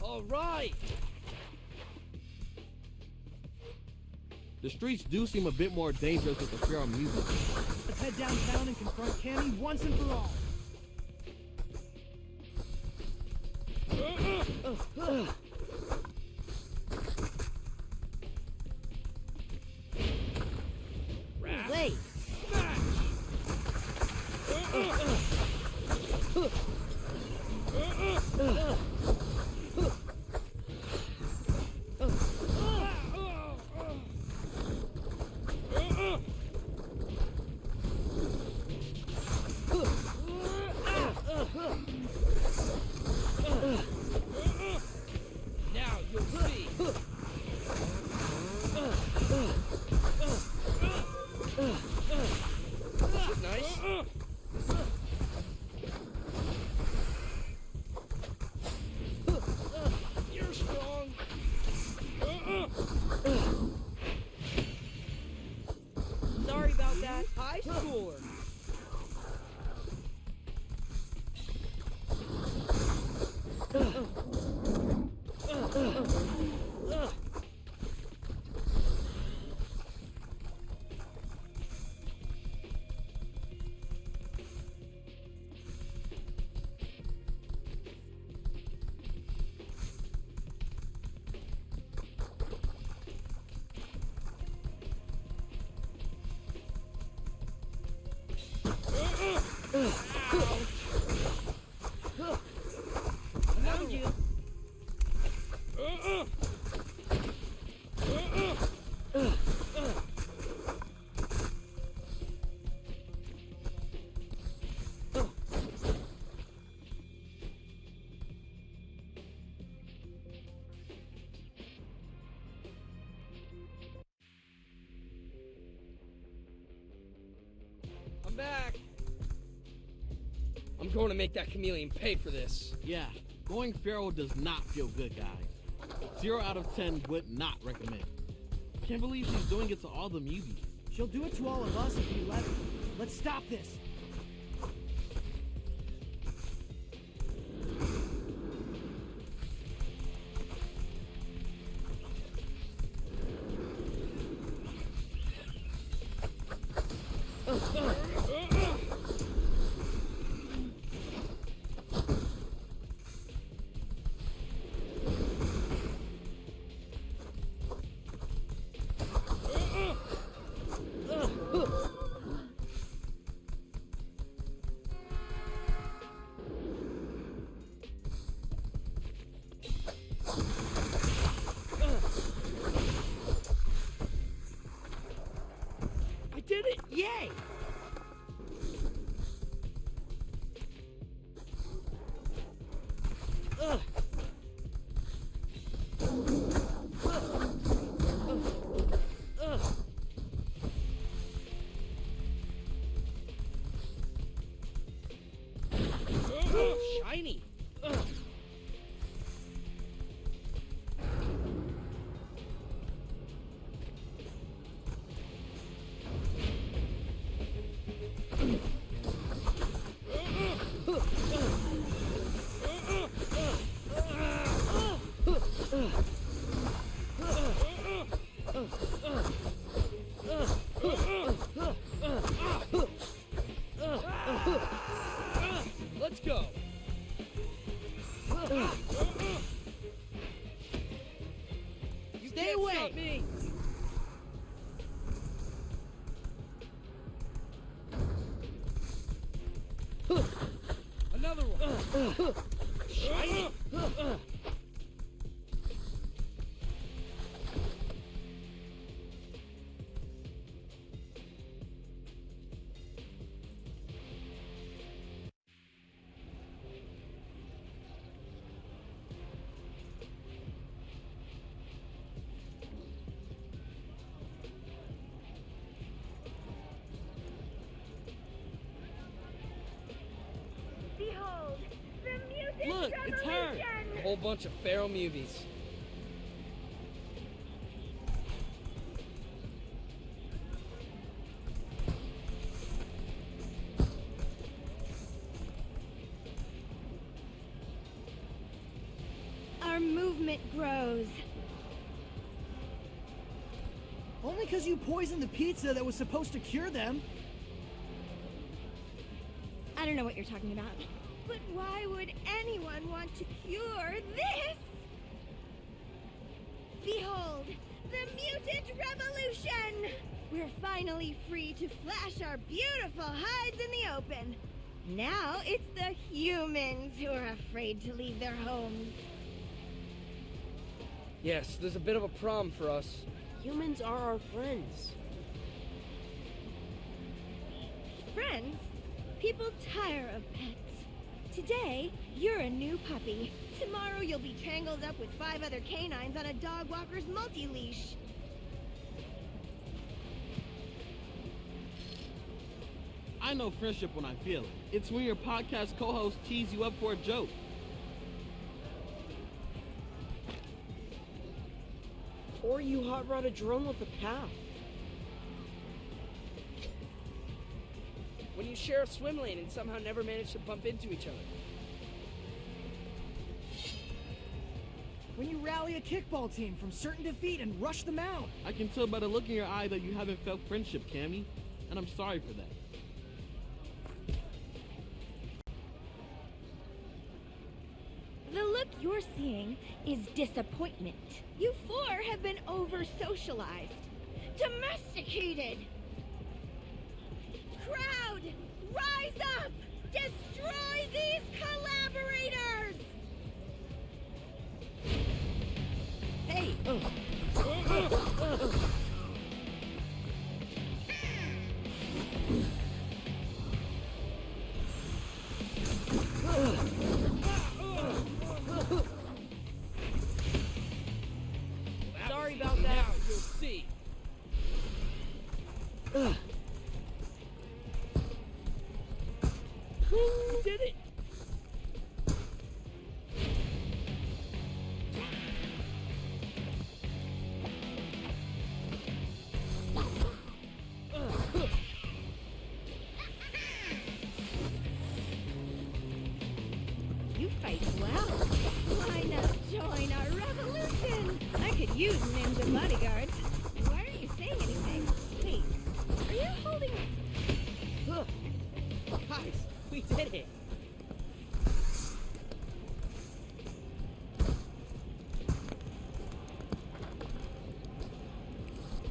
All right. The streets do seem a bit more dangerous with the feral mutants. Let's head downtown and confront Cammy once and for all. Wait! Now you'll see. This is nice. You're strong. Sorry about that. High score. Found you. I'm back. I'm going to make that chameleon pay for this. Yeah, going feral does not feel good, guys. 0 out of 10 would not recommend. Can't believe she's doing it to all the mutants. She'll do it to all of us if we let her. Let's stop this. I did it! Yay! Shiny! Let's go! You Stay can't away. stop me! Another one! Shiny! Behold, the mutant Look, it's her. revolution! A whole bunch of feral muties. Our resentment grows. Only because you poisoned the pizza that was supposed to cure them. I don't know what you're talking about. But why would anyone want to cure this? Behold, the Mutant Revolution! We're finally free to flash our beautiful hides in the open. Now it's the humans who are afraid to leave their homes. Yes, there's a bit of a problem for us. Humans are our friends. Friends, people tire of pets. Today, you're a new puppy. Tomorrow you'll be tangled up with 5 other canines on a dog walker's multi-leash. I know friendship when I feel it. It's when your podcast co-host tees you up for a joke. Or you hot rod a drone with a path. When you share a swim lane and somehow never manage to bump into each other. When you rally a kickball team from certain defeat and rush them out. I can tell by the look in your eye that you haven't felt friendship, Cammy, and I'm sorry for that. The look you're seeing is disappointment. You 4 have been over-socialized, domesticated. Crowd, rise up! Destroy these collaborators! Hey! Sorry about that. Now you'll see. You did it! You fight well. Why not join our revolution? I could use ninja bodyguards. Why aren't you saying anything? Wait, are you holding... Guys, we did it.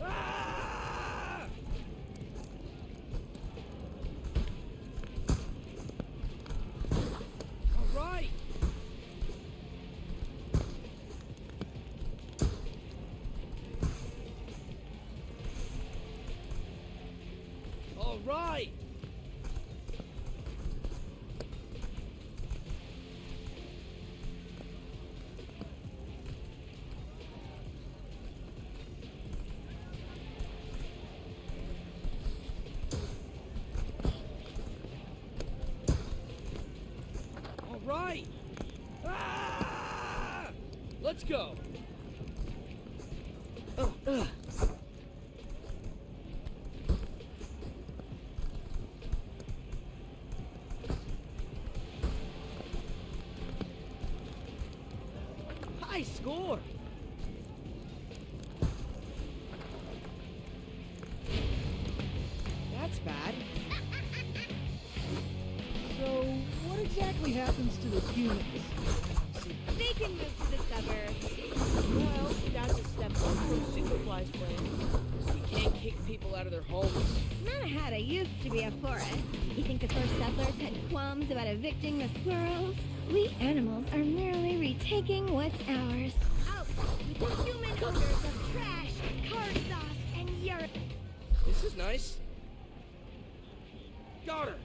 Ah! All right. All right. All right. Ah! Let's go. High score. That's bad. So, what exactly happens to the humans? They can move to the suburbs. Well, that's a step up from Superfly's plan. We can't kick people out of their homes. Manhattan used to be a forest. You think the first settlers had qualms about evicting the squirrels? We animals are merely retaking what's ours. Out with the human odors of trash, car sauce, and urine. This is nice. Got her.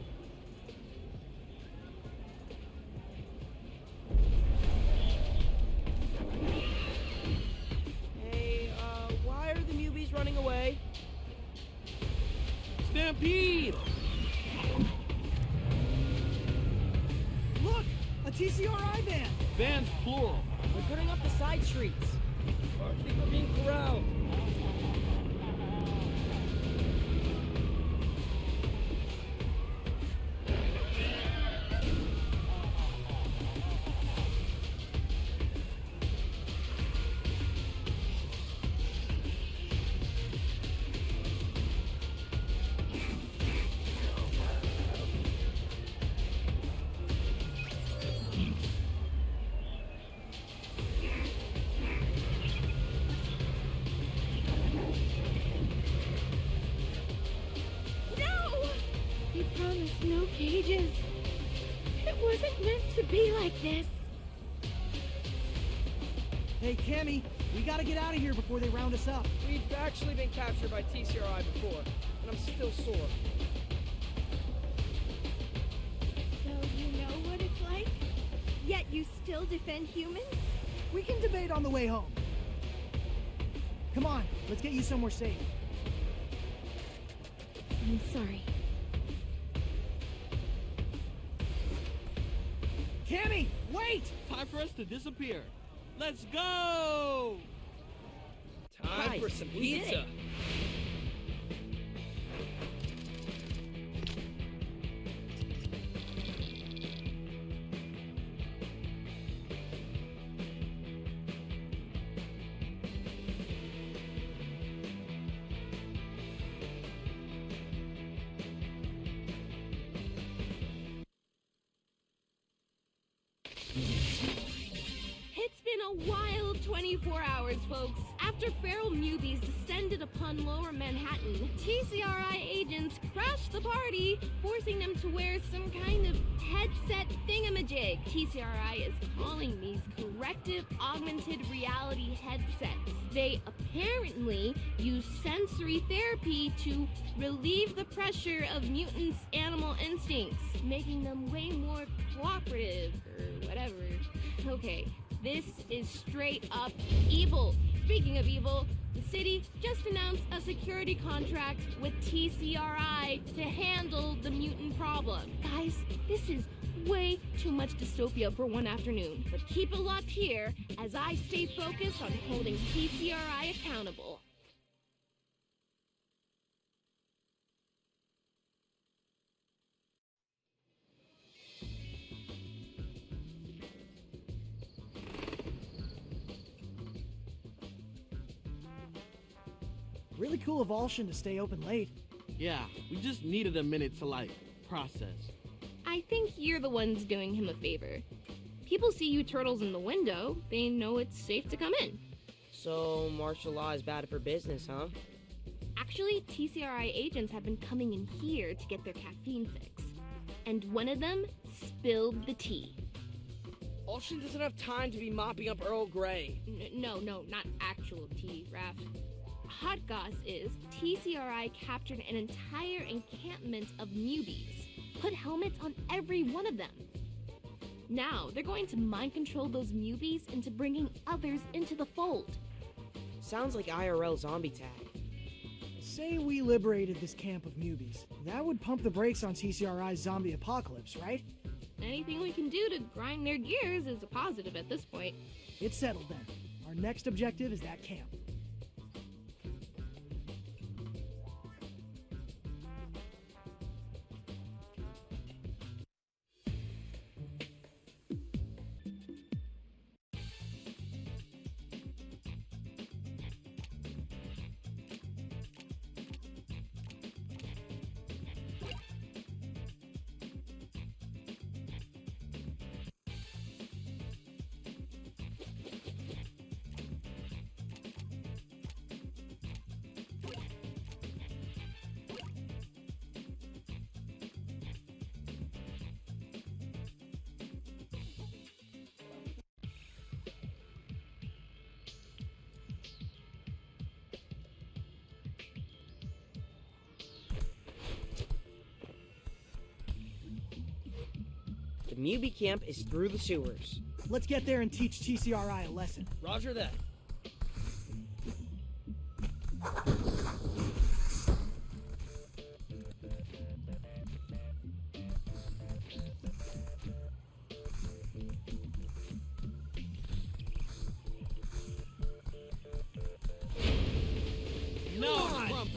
Hey, why are the newbies running away? Stampede! Look! A TCRI van! Vans plural. They're putting up the side streets. Our people are being corralled. to be like this. Hey, Cammy, we gotta get out of here before they round us up. We've actually been captured by TCRI before, and I'm still sore. So you know what it's like? Yet you still defend humans? We can debate on the way home. Come on, let's get you somewhere safe. I'm sorry. Cammy, wait! Time for us to disappear. Let's go! Time for Guys, some we did pizza. it. It's been a wild 24 hours, folks. After feral mubies descended upon Lower Manhattan, TCRI agents crashed the party, forcing them to wear some kind of headset thingamajig. TCRI is calling these corrective augmented reality headsets. They apparently use sensory therapy to relieve the pressure of mutants' animal instincts, making them way more cooperative, or whatever. Okay, this is straight up evil. Speaking of evil, the city just announced a security contract with TCRI to handle the mutant problem. Guys, this is way too much dystopia for one afternoon. But keep it locked here as I stay focused on holding TCRI accountable. Really cool of Alshin to stay open late. Yeah, we just needed a minute to, like, process. I think you're the ones doing him a favor. People see you turtles in the window, they know it's safe to come in. So, martial law is bad for business, huh? Actually, TCRI agents have been coming in here to get their caffeine fix. And one of them spilled the tea. Alshin doesn't have time to be mopping up Earl Grey. No, not actual tea, Raph. Hot goss is TCRI captured an entire encampment of newbies, put helmets on every one of them. Now, they're going to mind control those newbies into bringing others into the fold. Sounds like IRL zombie tag. Say we liberated this camp of newbies. That would pump the brakes on TCRI's zombie apocalypse, right? Anything we can do to grind their gears is a positive at this point. It's settled then. Our next objective is that camp. The newbie camp is through the sewers. Let's get there and teach TCRI a lesson. Roger that. No, Trump.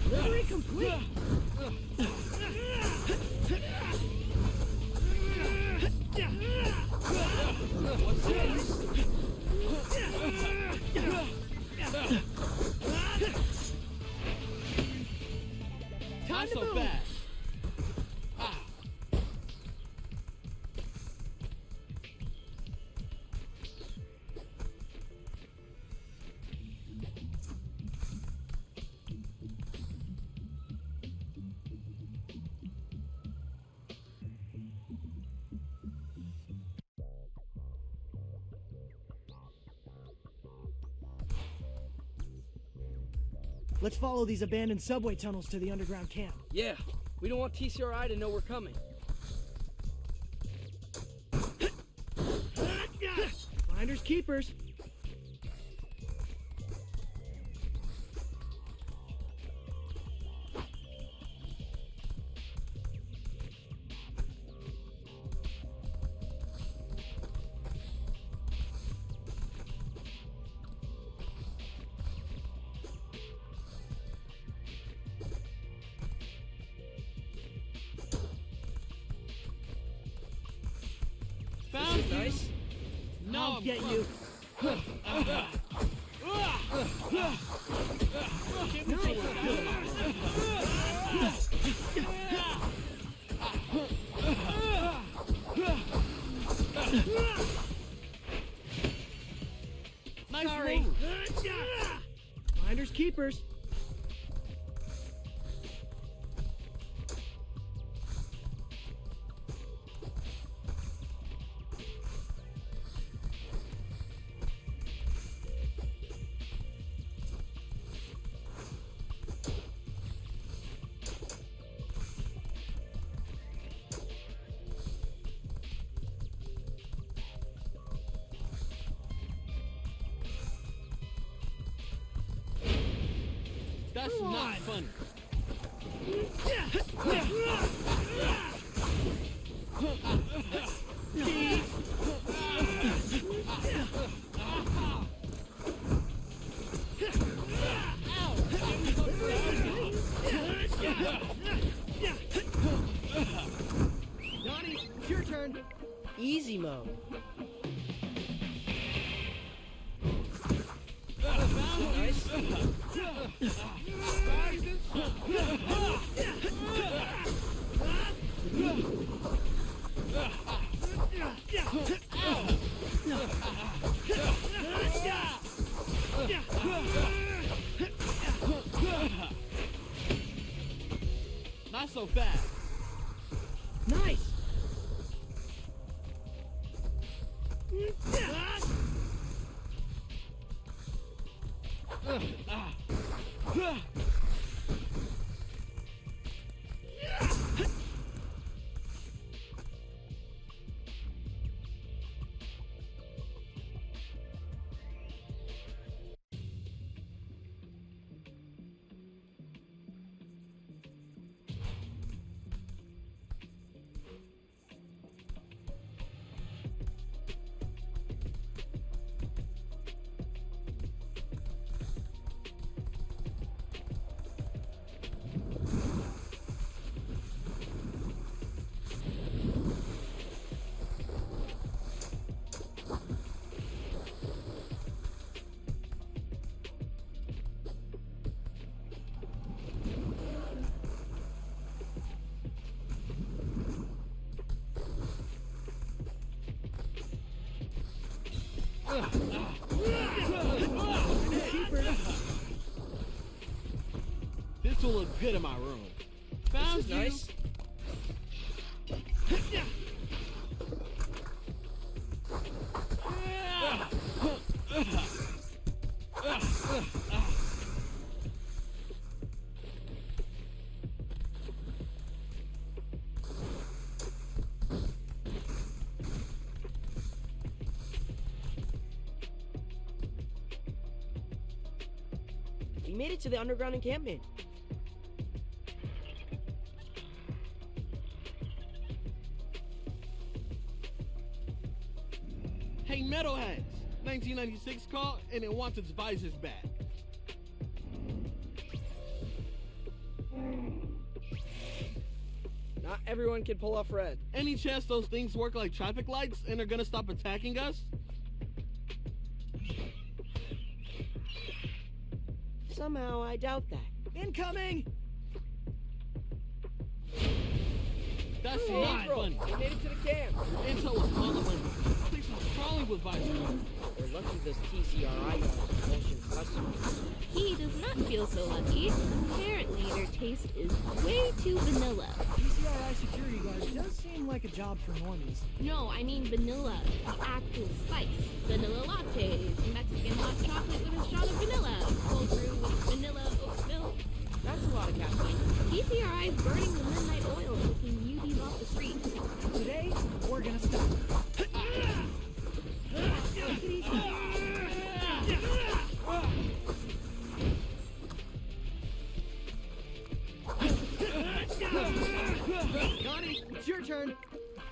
Delivery complete! Let's follow these abandoned subway tunnels to the underground camp. Yeah, we don't want TCRI to know we're coming. Finders keepers. Found you. Nice. No, I'll get you. Nice Sorry. move. Finders keepers. That's not funny. Donnie, it's your turn. Easy mode. Nice. Not so fast. Nice. This will look good in my room. Found This is you. nice. We made it to the underground encampment. Hey, Metalheads! 1996 call, and it wants its visors back. Not everyone can pull off red. Any chance those things work like traffic lights and are gonna stop attacking us? Somehow, I doubt that. Incoming. That's Hey, not bro, funny. we made it to the camp. Intel was on the window. Place was crawling with visors. We're lucky those TCRI guys are bullshit customers. He does not feel so lucky. Apparently, their taste is way too vanilla. TCRI security guard does seem like a job for normies. No, I mean vanilla, the actual spice. Vanilla lattes, Mexican hot chocolate with a shot of vanilla, cold brew with vanilla oat milk.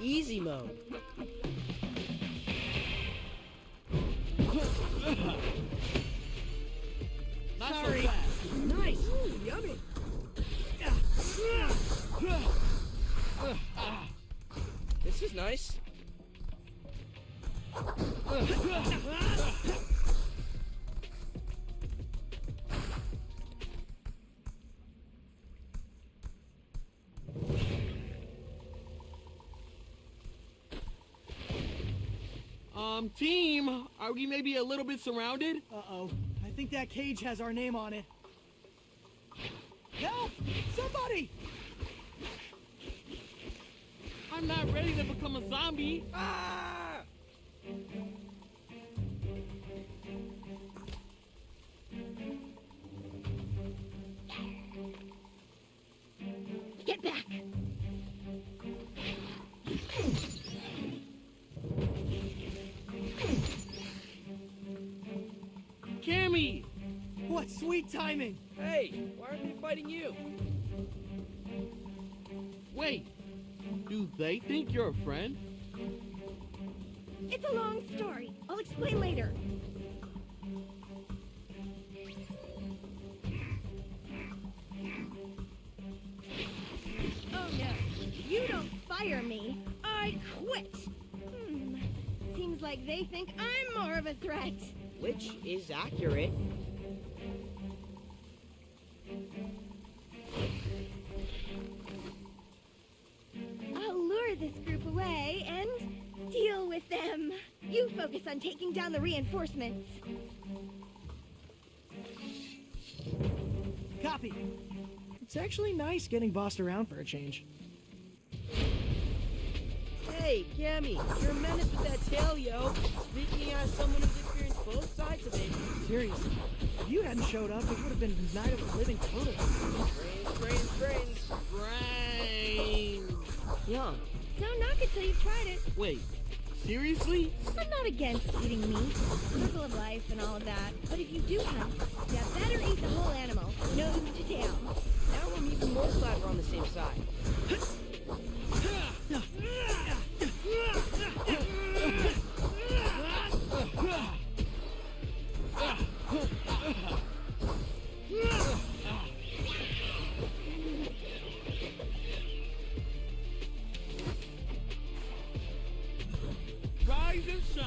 Easy mode. Not Sorry. so fast. Nice. Ooh, yummy. This is nice. Team, are we maybe a little bit surrounded? Uh-oh. I think that cage has our name on it. Help! Somebody! I'm not ready to become a zombie. Ah! Get back! Cammy! What sweet timing! Hey, why aren't they fighting you? Wait, do they think you're a friend? It's a long story. I'll explain later. Oh no, you don't fire me. I quit. Seems like they think I'm more of a threat. Which is accurate. I'll lure this group away and deal with them. You focus on taking down the reinforcements. Copy. It's actually nice getting bossed around for a change. Hey, Cammy, you're a menace with that tail, yo. Speaking as someone who's experienced both sides of it. Seriously, if you hadn't showed up, it would have been Night of the Living Totem. Brains. Brains! Young. Don't knock it till you've tried it. Wait, seriously? I'm not against eating meat, circle of life and all of that. But if you do hunt, you better eat the whole animal, nose to tail. Now I'm even more glad we're on the same side. Rise and shine!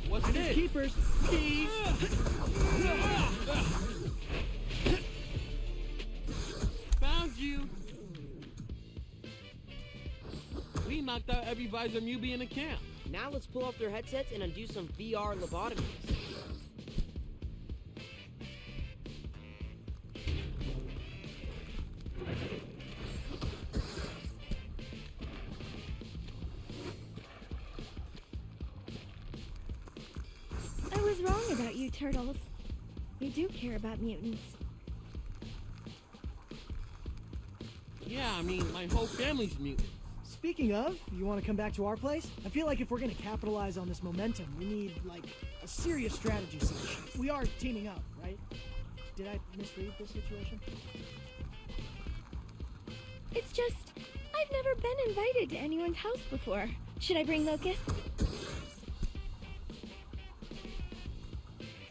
What's this? Keepers. Keys! Found you! We knocked out every visor newbie in the camp. Now let's pull off their headsets and undo some VR lobotomies. I was wrong about you, turtles. You do care about mutants. Yeah, I mean, my whole family's mutant. Speaking of, you want to come back to our place? I feel like if we're going to capitalize on this momentum, we need, like, a serious strategy session. We are teaming up, right? Did I misread this situation? It's just, I've never been invited to anyone's house before. Should I bring locusts?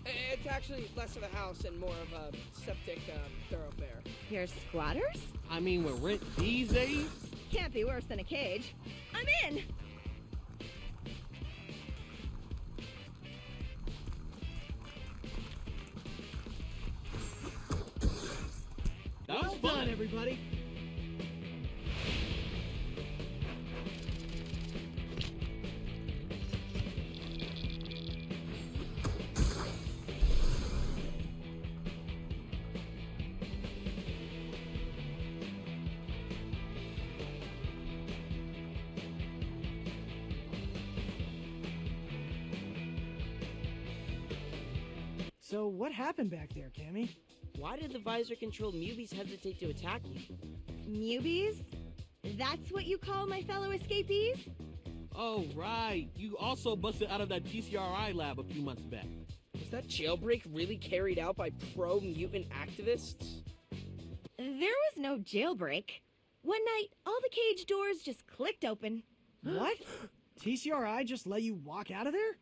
It's actually less of a house and more of a septic thoroughfare. You're squatters? I mean, with rent these days? Can't be worse than a cage. I'm in! That was Well fun. done, everybody. So what happened back there, Cammy? Why did the visor-controlled mubies hesitate to attack you? Mubies? That's what you call my fellow escapees? Oh, right. You also busted out of that TCRI lab a few months back. Was that jailbreak really carried out by pro-mutant activists? There was no jailbreak. One night, all the cage doors just clicked open. What? TCRI just let you walk out of there?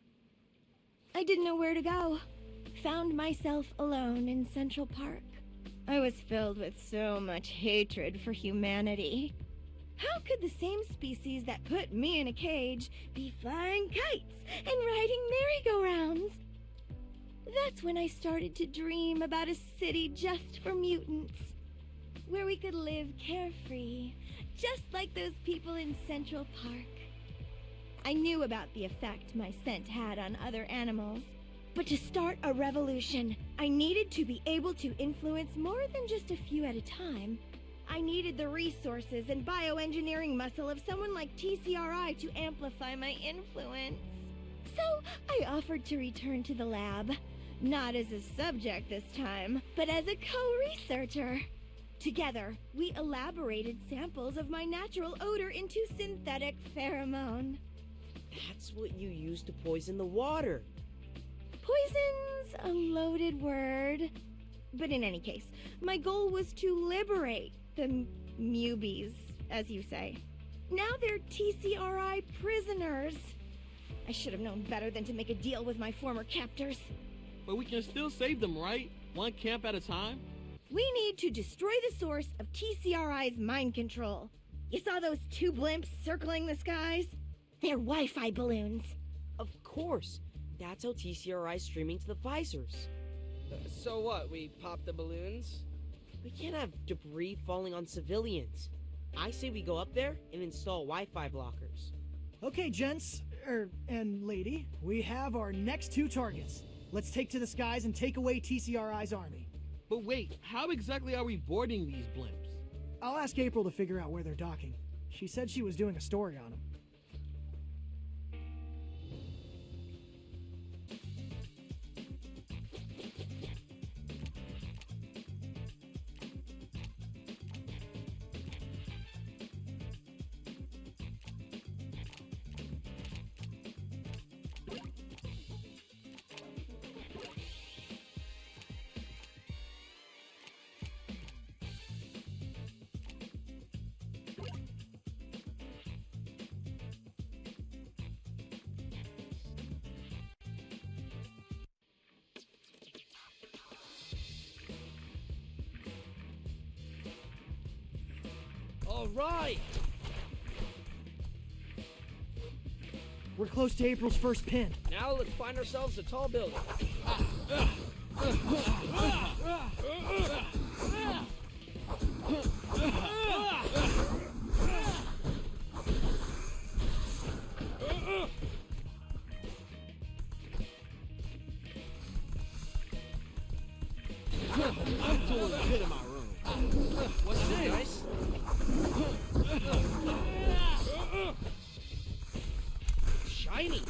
I didn't know where to go. Found myself alone in Central Park. I was filled with so much hatred for humanity. How could the same species that put me in a cage be flying kites and riding merry-go-rounds? That's when I started to dream about a city just for mutants, where we could live carefree, just like those people in Central Park. I knew about the effect my scent had on other animals, but to start a revolution, I needed to be able to influence more than just a few at a time. I needed the resources and bioengineering muscle of someone like TCRI to amplify my influence. So I offered to return to the lab, not as a subject this time, but as a co-researcher. Together, we elaborated samples of my natural odor into synthetic pheromone. That's what you used to poison the water. Poison's a loaded word. But in any case, my goal was to liberate the mubies, as you say. Now they're TCRI prisoners. I should have known better than to make a deal with my former captors. But we can still save them, right? One camp at a time? We need to destroy the source of TCRI's mind control. You saw those two blimps circling the skies? They're Wi-Fi balloons. Of course. That's how TCRI is streaming to the visors. So what, we pop the balloons? We can't have debris falling on civilians. I say we go up there and install Wi-Fi blockers. Okay, gents, and lady, we have our next two targets. Let's take to the skies and take away TCRI's army. But wait, how exactly are we boarding these blimps? I'll ask April to figure out where they're docking. She said she was doing a story on them. All right! We're close to April's first pin. Now let's find ourselves a tall building. I'm doing good in my room. What's this, guys? Shiny!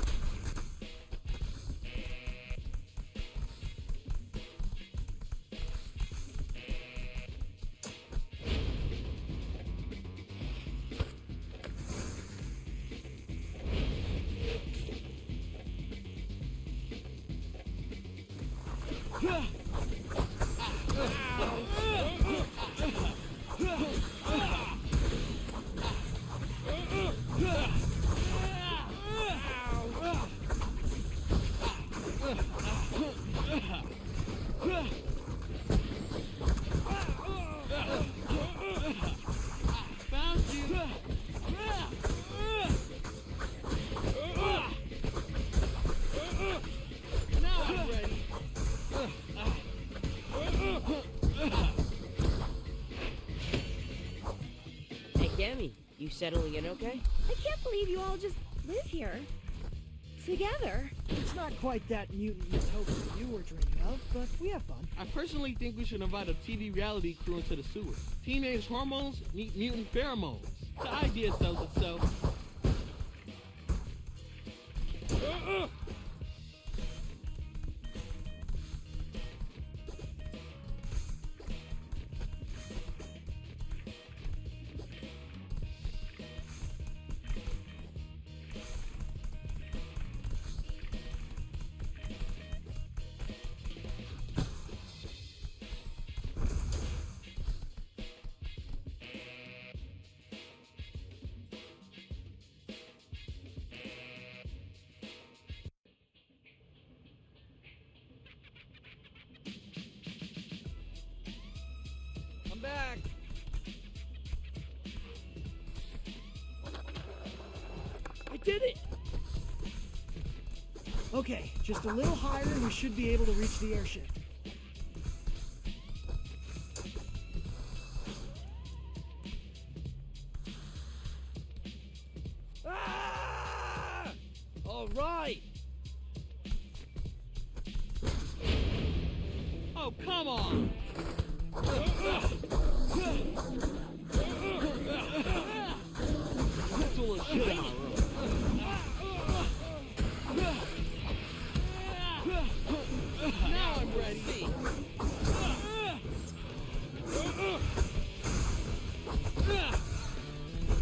Found you! Now I'm ready. Hey, Cammy, you settling in okay? I can't believe you all just live here. Together. It's not quite that mutant utopia you were dreaming of, but we have fun. I personally think we should invite a TV reality crew into the sewer. Teenage hormones meet mutant pheromones. The idea sells itself. back. I did it! Okay, just a little higher and we should be able to reach the airship. Ah! All right! Oh, come on! This will look good on our road. Now I'm ready.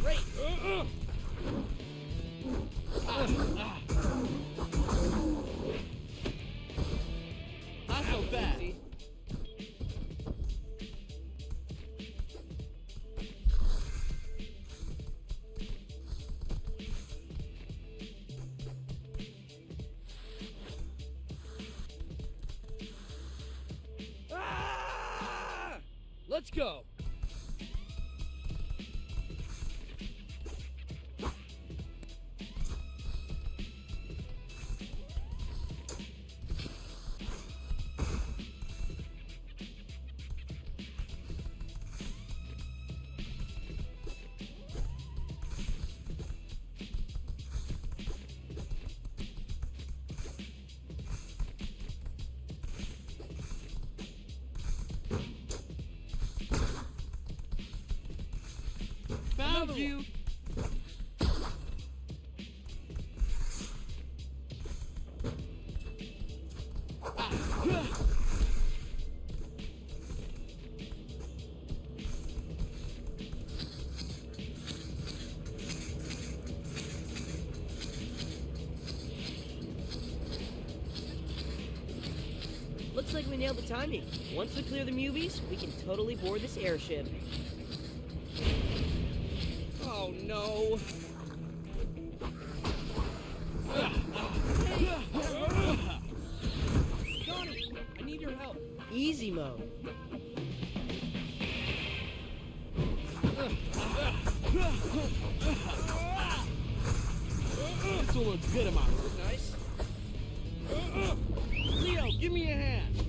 Great! Not so bad. Easy. Ah! Let's go! Found you. Looks like we nailed the timing. Once we clear the Mubies, we can totally board this airship. Oh no. Johnny, I need your help. Easy mode. This will look good in my room. Nice. Leo, give me a hand.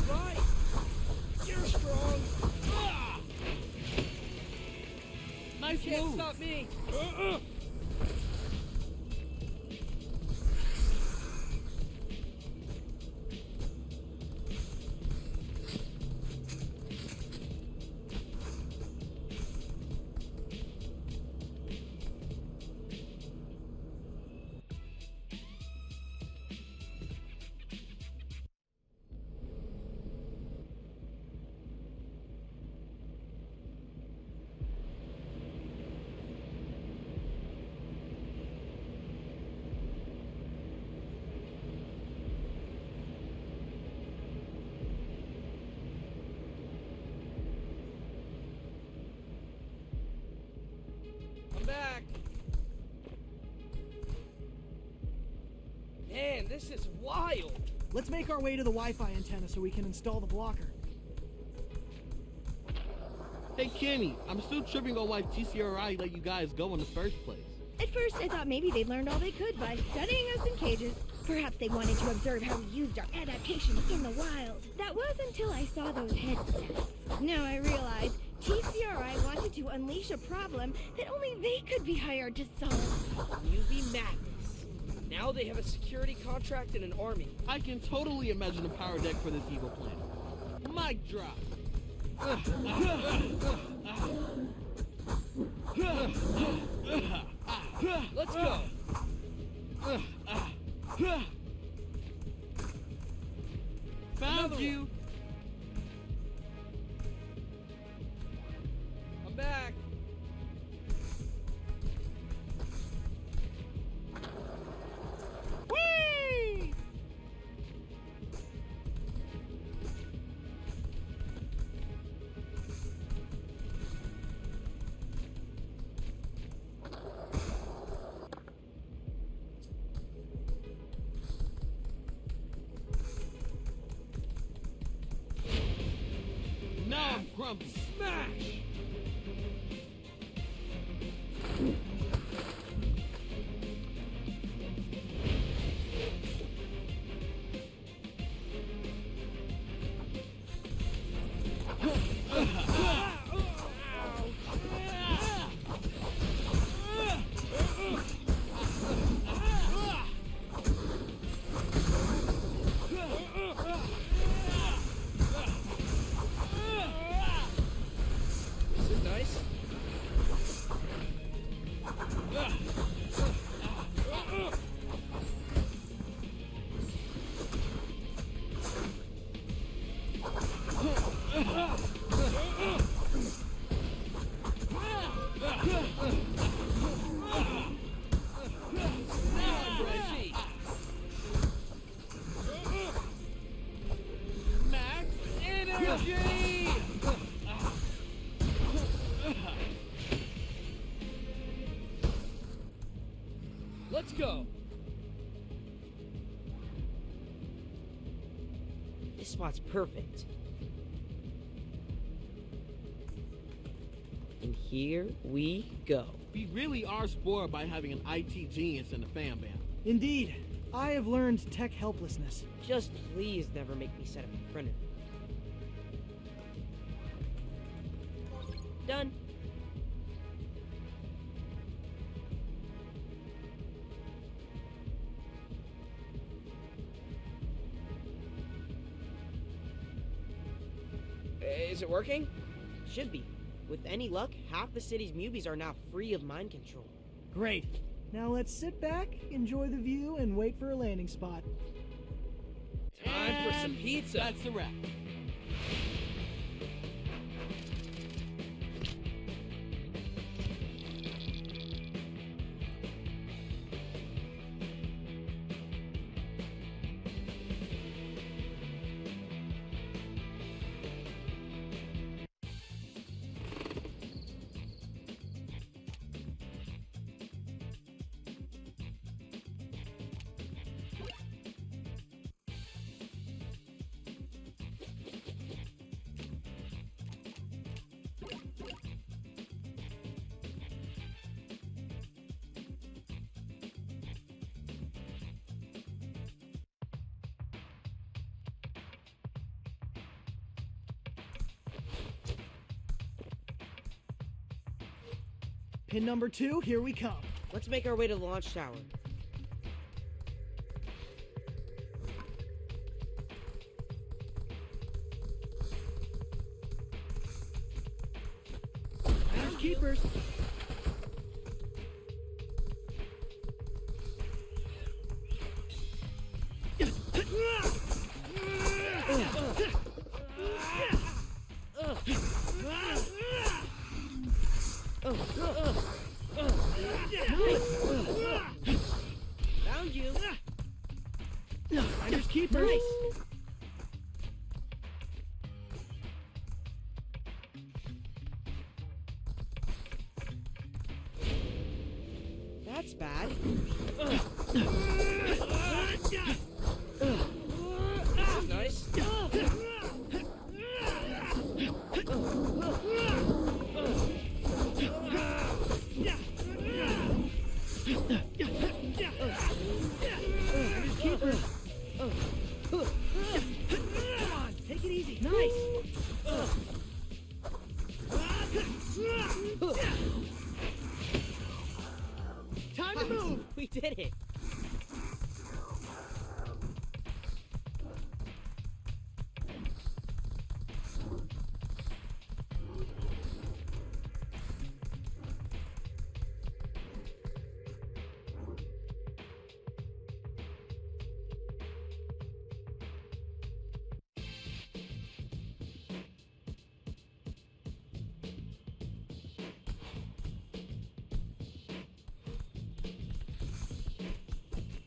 Right. You're strong. Nice Can't move. stop me. I'm back. Man, this is wild. Let's make our way to the Wi-Fi antenna so we can install the blocker. Hey, Cammy, I'm still tripping on why TCRI let you guys go in the first place. At first, I thought maybe they'd learned all they could by studying us in cages. Perhaps they wanted to observe how we used our adaptations in the wild. That was until I saw those headsets. Now I realize TCRI wanted to unleash a problem that only they could be hired to solve. Newbie madness. Now they have a security contract and an army. I can totally imagine the power deck for this evil plan. Mic drop. Let's go. Found you. I'm back. Whee! Now I'm grumpy. Smash! This is nice. Max energy! Let's go. This spot's perfect. And here we go. We really are spoiled by having an IT genius in the fan band. Indeed. I have learned tech helplessness. Just please never make me set up a printer. Done. Is it working? Should be. With any luck, half the city's mubies are now free of mind control. Great. Now let's sit back, enjoy the view, and wait for a landing spot. Time for some And pizza. That's a wrap. Pin number 2, here we come. Let's make our way to the launch tower. There's keepers. Found you. There's keepers. Nice. That's bad. This is nice. There's keepers. Come on, take it easy. Nice. Time to move. We did it.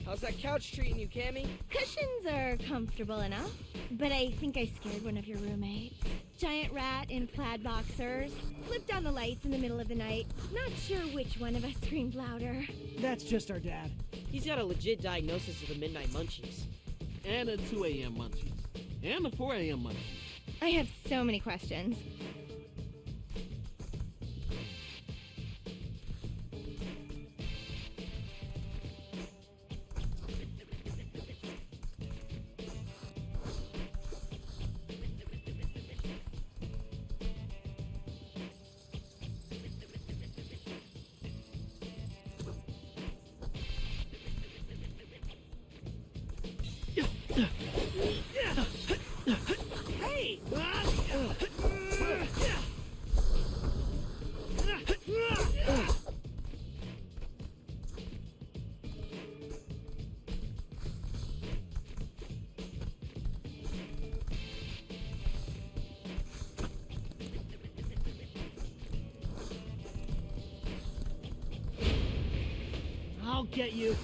How's that couch treating you, Cammy? Cushions are comfortable enough, but I think I scared one of your roommates. Giant rat in plaid boxers. Flipped on the lights in the middle of the night. Not sure which one of us screamed louder. That's just our dad. He's got a legit diagnosis of the midnight munchies. And a 2 a.m. munchies. And a 4 a.m. munchies. I have so many questions. Hey! I'll get you.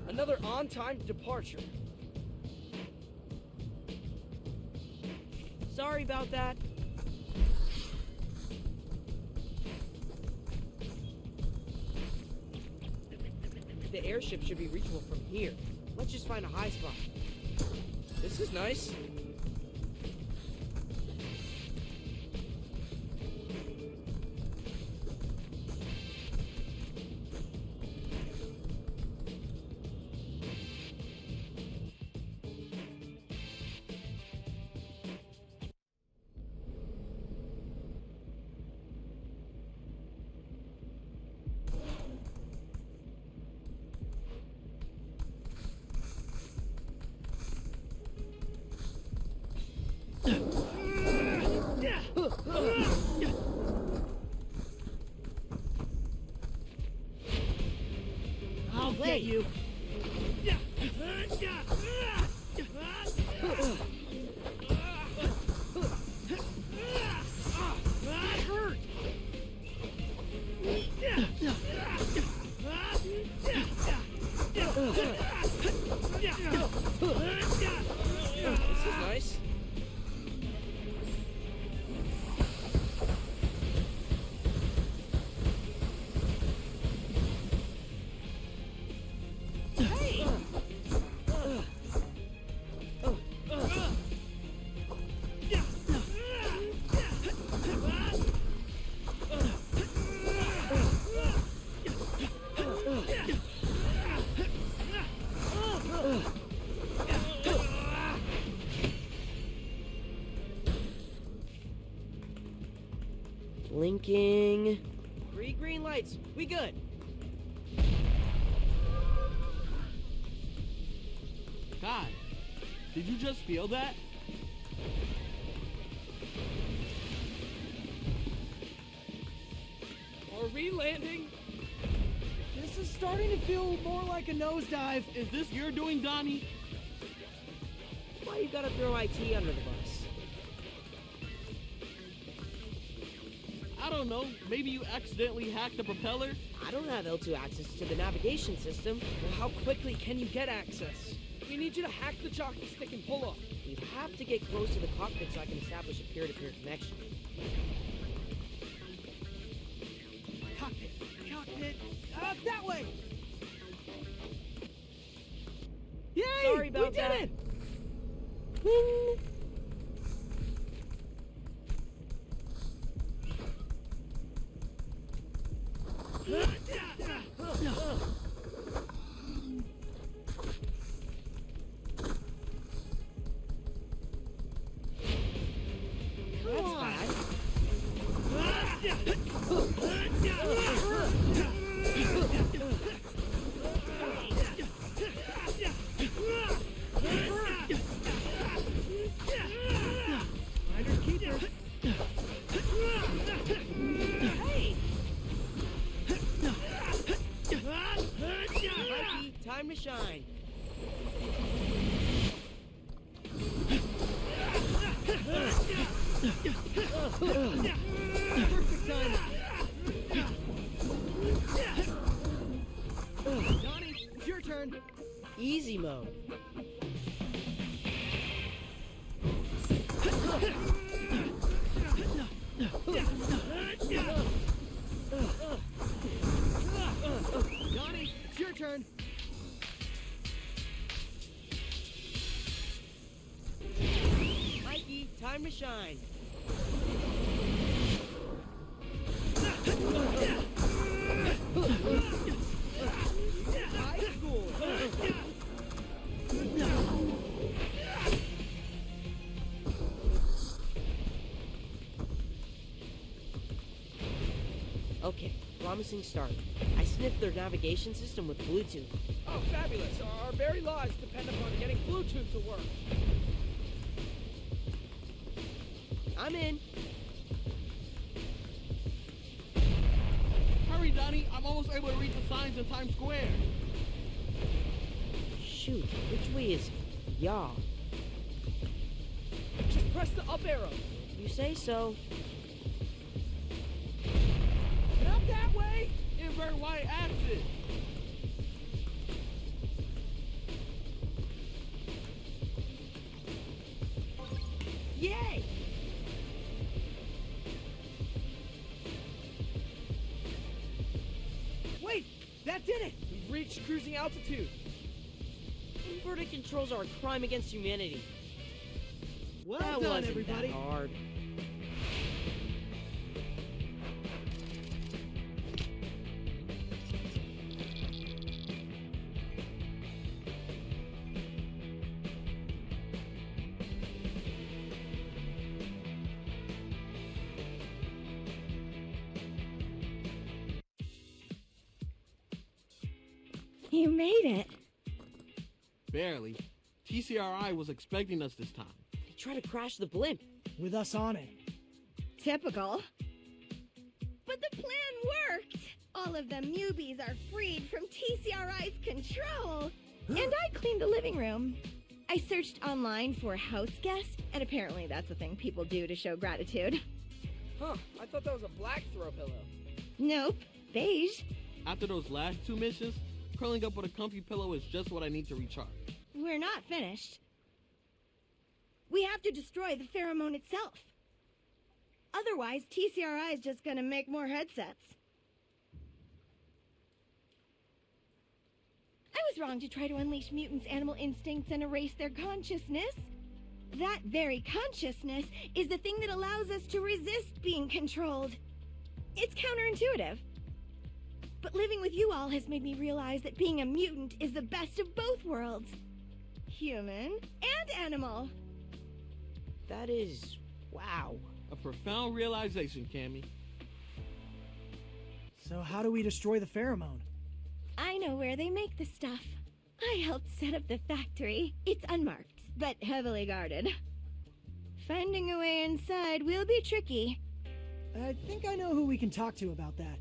Another on-time departure. Sorry about that. The airship should be reachable from here. Let's just find a high spot. This is nice. I'll get you. This is nice. Blinking. 3 green lights. We good. Kai, did you just feel that? Are we landing? This is starting to feel more like a nosedive. Is this your doing, Donnie? Why you gotta throw IT under the bus? I don't know. Maybe you accidentally hacked the propeller? I don't have L2 access to the navigation system. Well, how quickly can you get access? We need you to hack the jockey stick and pull up. We have to get close to the cockpit so I can establish a peer-to-peer connection. Cockpit. That way. Yay! Sorry about we that. did it. Wing! That's bad. Finders keepers. to shine. Perfect timing. Johnny, it's your turn. Easy mode. Johnny, it's your turn. Mikey, time to shine. High school. Okay, promising start. I sniffed their navigation system with Bluetooth. Oh, fabulous. Our very lives depend upon getting Bluetooth to work. I'm in. Hurry, Donnie. I'm almost able to read the signs in Times Square. Shoot, which way is yaw? Just press the up arrow. You say so. Not that way. Invert Y-axis. Yay! Wait, that did it. We've reached cruising altitude. Inverted controls are a crime against humanity. Well That done, wasn't everybody. that hard. You made it. Barely. TCRI was expecting us this time. They tried to crash the blimp. With us on it. Typical. But the plan worked. All of the newbies are freed from TCRI's control. And I cleaned the living room. I searched online for house guests, and apparently that's a thing people do to show gratitude. Huh, I thought that was a black throw pillow. Nope, beige. After those last two missions, curling up with a comfy pillow is just what I need to recharge. We're not finished. We have to destroy the pheromone itself. Otherwise, TCRI is just gonna make more headsets. I was wrong to try to unleash mutants' animal instincts and erase their consciousness. That very consciousness is the thing that allows us to resist being controlled. It's counterintuitive. But living with you all has made me realize that being a mutant is the best of both worlds. Human and animal. That is... wow. A profound realization, Cammy. So how do we destroy the pheromone? I know where they make the stuff. I helped set up the factory. It's unmarked, but heavily guarded. Finding a way inside will be tricky. I think I know who we can talk to about that.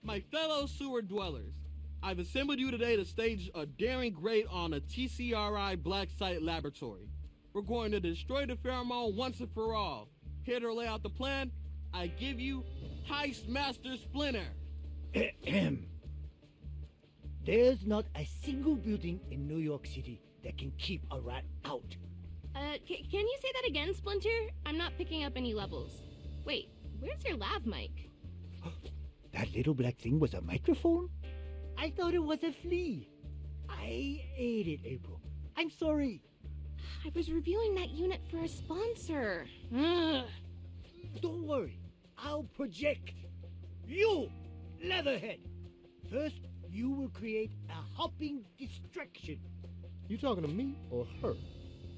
My fellow sewer dwellers, I've assembled you today to stage a daring raid on a TCRI black site laboratory. We're going to destroy the pheromone once and for all. Here to lay out the plan, I give you Heist Master Splinter. Ahem. There's not a single building in New York City that can keep a rat out. Can you say that again, Splinter? I'm not picking up any levels. Wait, where's your lav mic? That little black thing was a microphone? I thought it was a flea. I ate it, April. I'm sorry. I was reviewing that unit for a sponsor. Ugh. Don't worry. I'll project. You, Leatherhead. First, you will create a hopping distraction. You talking to me or her?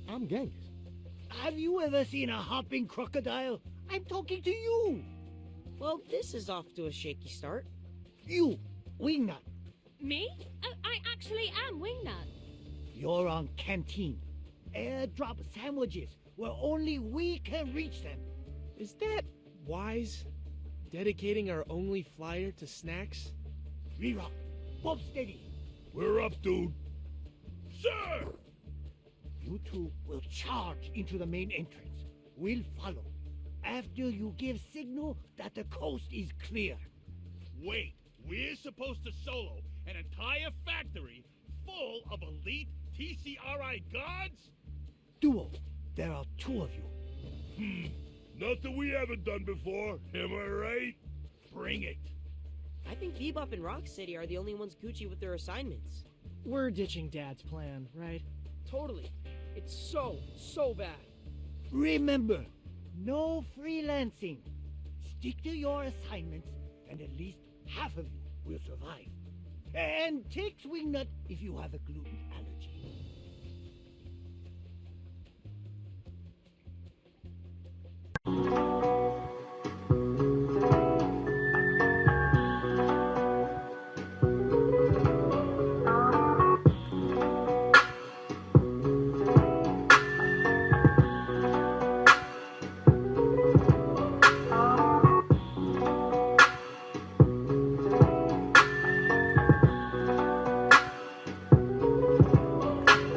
I'm Genghis. Have you ever seen a hopping crocodile? I'm talking to you. Well, this is off to a shaky start. You, Wingnut. Me? I actually am Wingnut. You're on Canteen. Airdrop sandwiches where only we can reach them. Is that wise? Dedicating our only flyer to snacks? Re-rock, Bob steady. We're up, dude. Sir! You two will charge into the main entrance. We'll follow. After you give signal that the coast is clear. Wait, we're supposed to solo an entire factory full of elite TCRI guards? Duo, there are two of you. Nothing we haven't done before, am I right? Bring it. I think Bebop and Rocksteady are the only ones Gucci with their assignments. We're ditching Dad's plan, right? Totally. It's so bad. Remember, no freelancing. Stick to your assignments, and at least half of you will survive. And take Swingnut if you have a gluten.